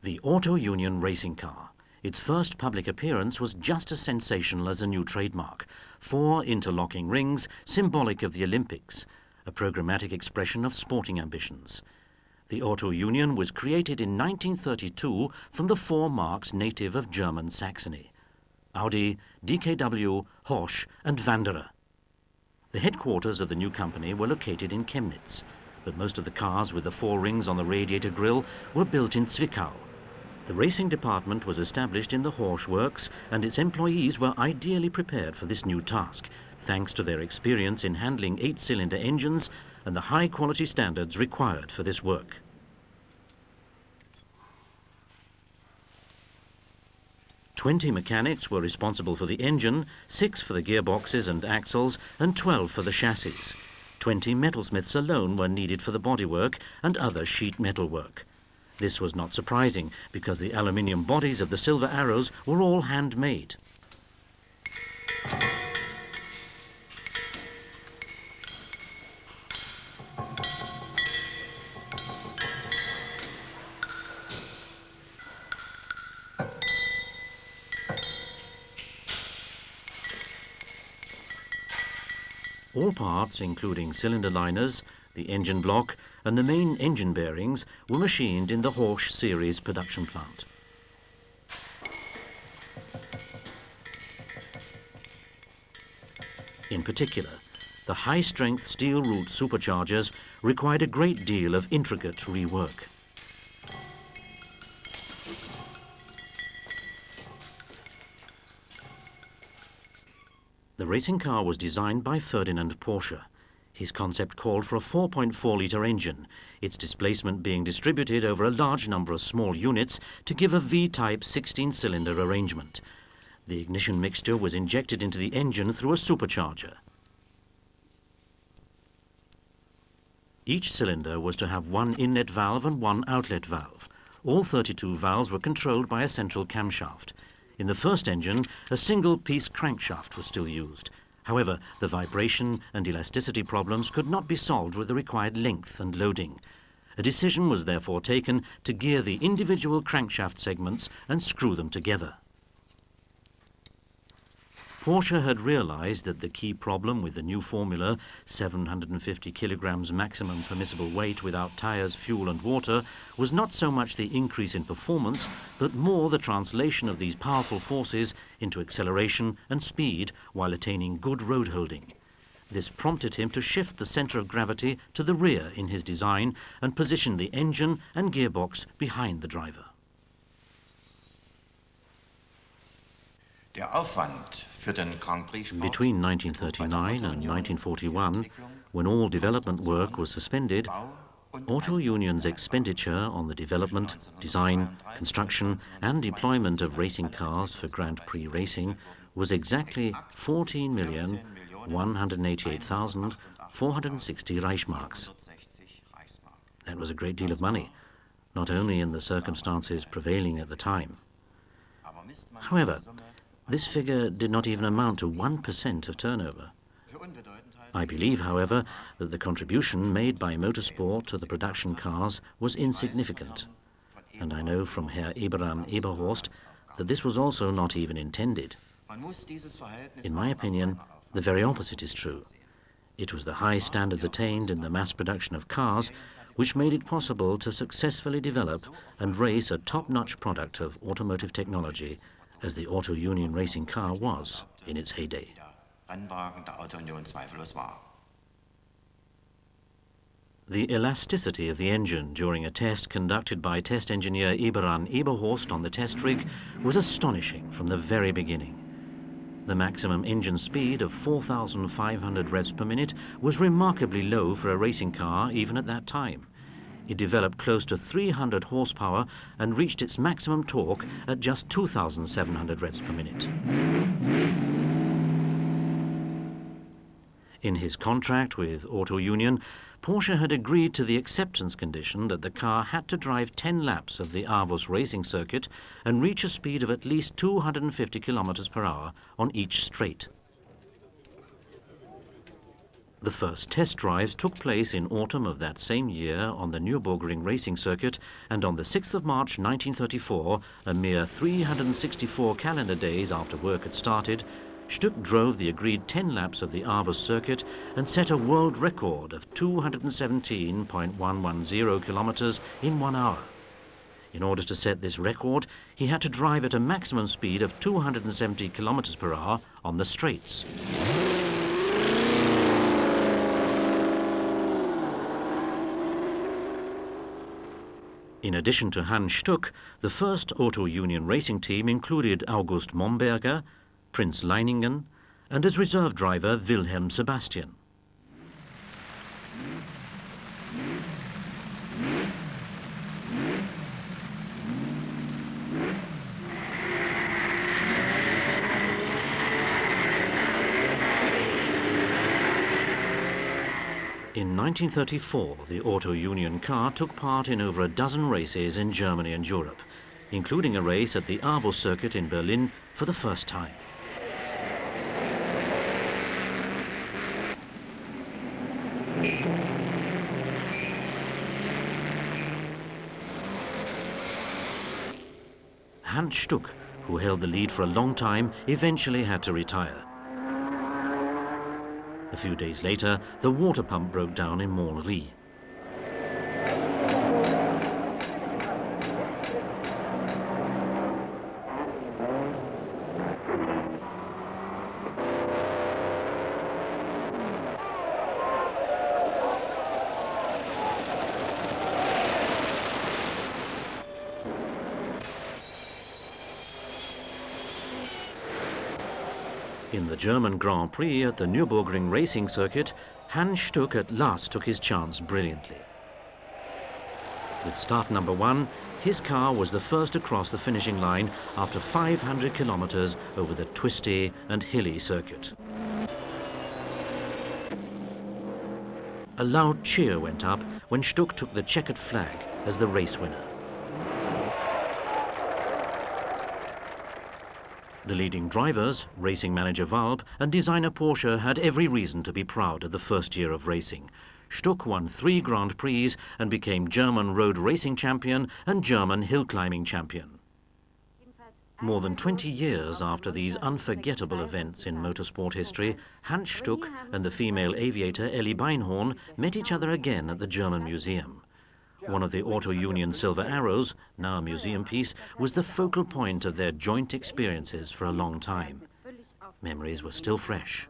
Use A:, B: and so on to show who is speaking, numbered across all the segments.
A: The Auto Union racing car. Its first public appearance was just as sensational as a new trademark. 4 interlocking rings, symbolic of the Olympics, a programmatic expression of sporting ambitions. The Auto Union was created in 1932 from the 4 marks native of German Saxony: Audi, DKW, Horsch and Wanderer. The headquarters of the new company were located in Chemnitz, but most of the cars with the 4 rings on the radiator grille were built in Zwickau. The racing department was established in the Horsch works, and its employees were ideally prepared for this new task, thanks to their experience in handling 8-cylinder engines and the high-quality standards required for this work. "20 mechanics were responsible for the engine, 6 for the gearboxes and axles, and 12 for the chassis. 20 metalsmiths alone were needed for the bodywork and other sheet metal work. This was not surprising, because the aluminium bodies of the silver arrows were all handmade. All parts, including cylinder liners, the engine block and the main engine bearings, were machined in the Horsch series production plant. In particular, the high-strength steel root superchargers required a great deal of intricate rework. The racing car was designed by Ferdinand Porsche. His concept called for a 4.4-litre engine, its displacement being distributed over a large number of small units to give a V-type 16-cylinder arrangement. The ignition mixture was injected into the engine through a supercharger. Each cylinder was to have 1 inlet valve and 1 outlet valve. All 32 valves were controlled by a central camshaft. In the first engine, a single-piece crankshaft was still used. However, the vibration and elasticity problems could not be solved with the required length and loading. A decision was therefore taken to gear the individual crankshaft segments and screw them together. Porsche had realized that the key problem with the new formula, 750 kilograms maximum permissible weight without tires, fuel and water, was not so much the increase in performance, but more the translation of these powerful forces into acceleration and speed while attaining good road holding. This prompted him to shift the center of gravity to the rear in his design and position the engine and gearbox behind the driver. Between 1939 and 1941, when all development work was suspended, Auto Union's expenditure on the development, design, construction and deployment of racing cars for Grand Prix racing was exactly 14,188,460 Reichsmarks. That was a great deal of money, not only in the circumstances prevailing at the time. However, this figure did not even amount to 1% of turnover. I believe, however, that the contribution made by motorsport to the production cars was insignificant, and I know from Herr Eberhorst that this was also not even intended. In my opinion, the very opposite is true. It was the high standards attained in the mass production of cars which made it possible to successfully develop and race a top-notch product of automotive technology, as the Auto Union racing car was in its heyday. The elasticity of the engine during a test conducted by test engineer Eberhorst on the test rig was astonishing from the very beginning. The maximum engine speed of 4,500 revs per minute was remarkably low for a racing car even at that time. It developed close to 300 horsepower and reached its maximum torque at just 2,700 revs per minute. In his contract with Auto Union, Porsche had agreed to the acceptance condition that the car had to drive 10 laps of the Avus racing circuit and reach a speed of at least 250 kilometers per hour on each straight. The first test drives took place in autumn of that same year on the Nürburgring racing circuit, and on the 6th of March 1934, a mere 364 calendar days after work had started, Stuck drove the agreed 10 laps of the Avus circuit and set a world record of 217.110 kilometers in 1 hour. In order to set this record, he had to drive at a maximum speed of 270 kilometers per hour on the straights. In addition to Hans Stuck, the first Auto Union racing team included August Momberger, Prinz Leiningen, and as reserve driver Wilhelm Sebastian. In 1934, the Auto Union car took part in over a dozen races in Germany and Europe, including a race at the Avus circuit in Berlin for the first time. Hans Stuck, who held the lead for a long time, eventually had to retire. A few days later, the water pump broke down in Montlery. In the German Grand Prix at the Nürburgring racing circuit, Hans Stuck at last took his chance brilliantly. With start number 1, his car was the first to cross the finishing line after 500 kilometers over the twisty and hilly circuit. A loud cheer went up when Stuck took the checkered flag as the race winner. The leading drivers, racing manager Walb and designer Porsche, had every reason to be proud of the first year of racing. Stuck won 3 Grand Prix and became German road racing champion and German hill climbing champion. More than 20 years after these unforgettable events in motorsport history, Hans Stuck and the female aviator Elli Beinhorn met each other again at the German Museum. One of the Auto Union silver arrows, now a museum piece, was the focal point of their joint experiences for a long time. Memories were still fresh.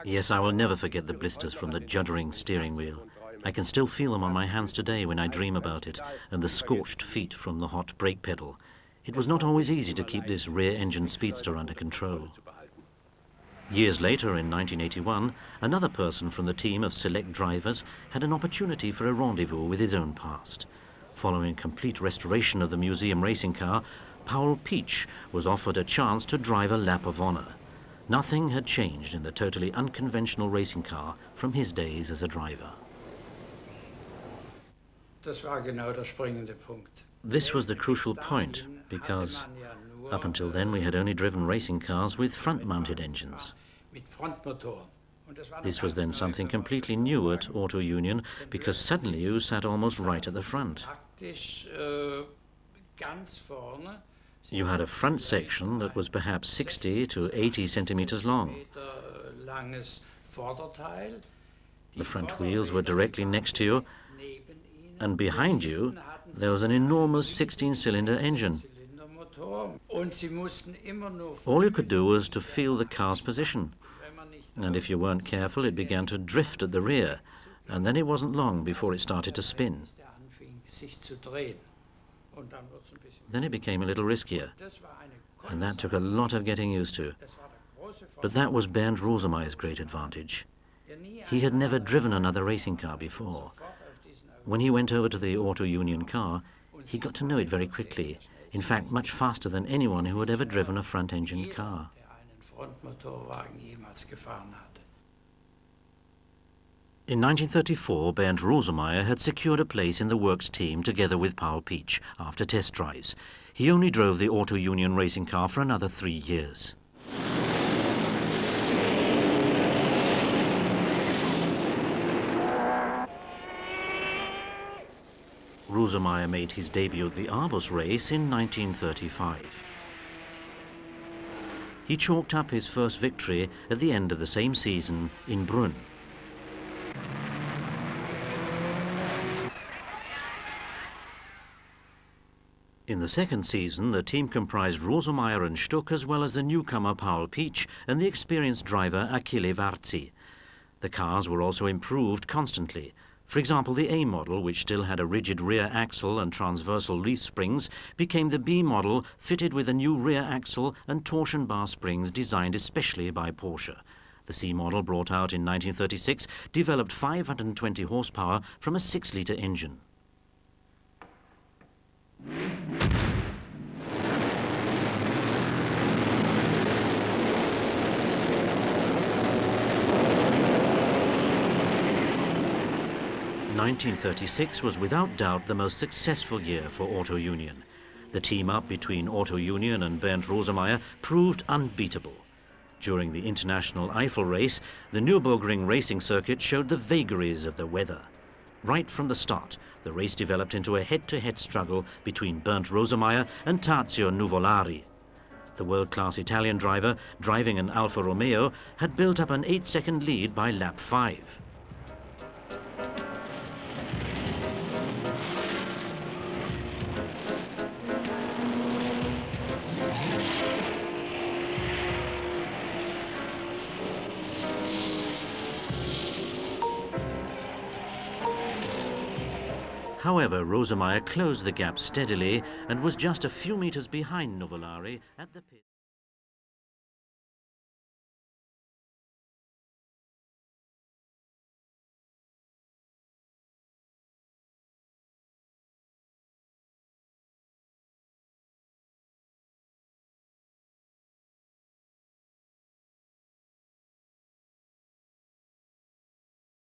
A: Yes, I will never forget the blisters from the juddering steering wheel. I can still feel them on my hands today when I dream about it, and the scorched feet from the hot brake pedal. It was not always easy to keep this rear-engine speedster under control. Years later, in 1981, another person from the team of select drivers had an opportunity for a rendezvous with his own past. Following complete restoration of the museum racing car, Paul Pietsch was offered a chance to drive a lap of honor. Nothing had changed in the totally unconventional racing car from his days as a driver. This was the crucial point, because up until then we had only driven racing cars with front-mounted engines. This was then something completely new at Auto Union, because suddenly you sat almost right at the front. You had a front section that was perhaps 60 to 80 centimeters long. The front wheels were directly next to you, and behind you there was an enormous 16-cylinder engine. All you could do was to feel the car's position, and if you weren't careful it began to drift at the rear, and then it wasn't long before it started to spin. Then it became a little riskier, and that took a lot of getting used to. But that was Bernd Rosemeyer's great advantage. He had never driven another racing car before. When he went over to the Auto Union car, he got to know it very quickly. In fact, much faster than anyone who had ever driven a front-engine car. In 1934, Bernd Rosemeyer had secured a place in the works team together with Paul Pietsch after test drives. He only drove the Auto Union racing car for another 3 years. Rosemeyer made his debut at the Aarhus race in 1935. He chalked up his first victory at the end of the same season in Brunn. In the second season, the team comprised Rosemeyer and Stuck, as well as the newcomer Paul Pietsch and the experienced driver Achille Varzi. The cars were also improved constantly. For example, the A model, which still had a rigid rear axle and transversal leaf springs, became the B model, fitted with a new rear axle and torsion bar springs designed especially by Porsche. The C model, brought out in 1936, developed 520 horsepower from a 6-litre engine. '36 was without doubt the most successful year for Auto Union. The team-up between Auto Union and Bernd Rosemeyer proved unbeatable. During the international Eifel race, the Nürburgring racing circuit showed the vagaries of the weather. Right from the start, the race developed into a head-to-head struggle between Bernd Rosemeyer and Tazio Nuvolari. The world-class Italian driver, driving an Alfa Romeo, had built up an 8-second lead by lap 5. However, Rosemeyer closed the gap steadily and was just a few meters behind Nuvolari at the pit.